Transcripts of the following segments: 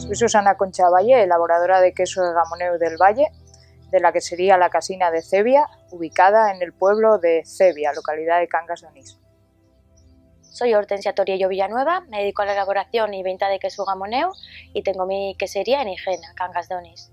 Soy Susana Concha Valle, elaboradora de queso de Gamoneu del Valle, de la quesería La Casina de Cebia, ubicada en el pueblo de Cebia, localidad de Cangas de Onís. Soy Hortensia Toriello Villanueva, me dedico a la elaboración y venta de queso Gamoneu y tengo mi quesería en Igena, Cangas de Onís.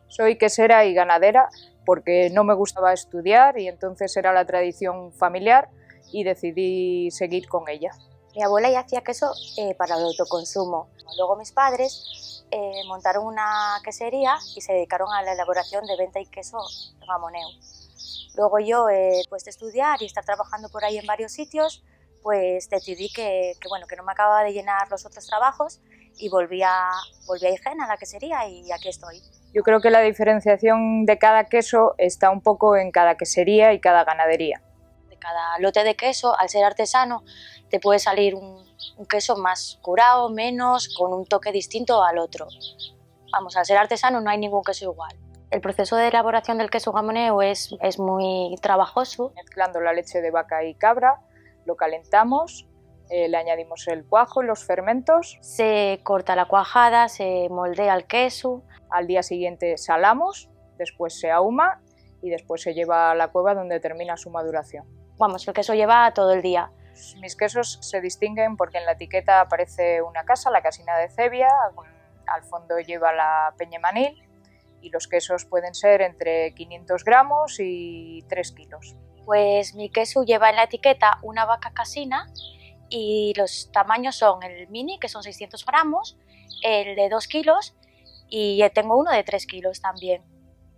Soy quesera y ganadera porque no me gustaba estudiar y entonces era la tradición familiar y decidí seguir con ella. Mi abuela ya hacía queso para el autoconsumo. Luego mis padres montaron una quesería y se dedicaron a la elaboración de venta y queso Gamoneu. Luego yo, después de estudiar y estar trabajando por ahí en varios sitios, pues decidí que no me acababa de llenar los otros trabajos y volví a Igena, a la quesería, y aquí estoy. Yo creo que la diferenciación de cada queso está un poco en cada quesería y cada ganadería. De cada lote de queso, al ser artesano, te puede salir un queso más curado, menos, con un toque distinto al otro. Vamos, al ser artesano no hay ningún queso igual. El proceso de elaboración del queso Gamoneu es muy trabajoso. Mezclando la leche de vaca y cabra, lo calentamos, le añadimos el cuajo y los fermentos. Se corta la cuajada, se moldea el queso. Al día siguiente salamos, después se ahuma y después se lleva a la cueva donde termina su maduración. Vamos, el queso lleva todo el día. Mis quesos se distinguen porque en la etiqueta aparece una casa, la Casina de Cebia, al fondo lleva la Peñemanil y los quesos pueden ser entre 500 gramos y 3 kilos. Pues mi queso lleva en la etiqueta una vaca casina y los tamaños son el mini, que son 600 gramos, el de 2 kilos y tengo uno de 3 kilos también.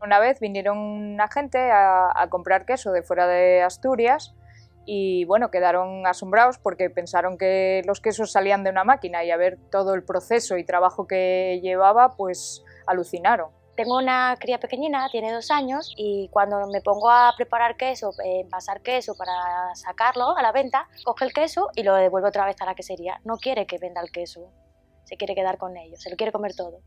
Una vez vinieron una gente a comprar queso de fuera de Asturias y bueno, quedaron asombrados porque pensaron que los quesos salían de una máquina y a ver todo el proceso y trabajo que llevaba, pues alucinaron. Tengo una cría pequeñina, tiene 2 años, y cuando me pongo a preparar queso, envasar queso para sacarlo a la venta, coge el queso y lo devuelve otra vez a la quesería. No quiere que venda el queso, se quiere quedar con ello, se lo quiere comer todo.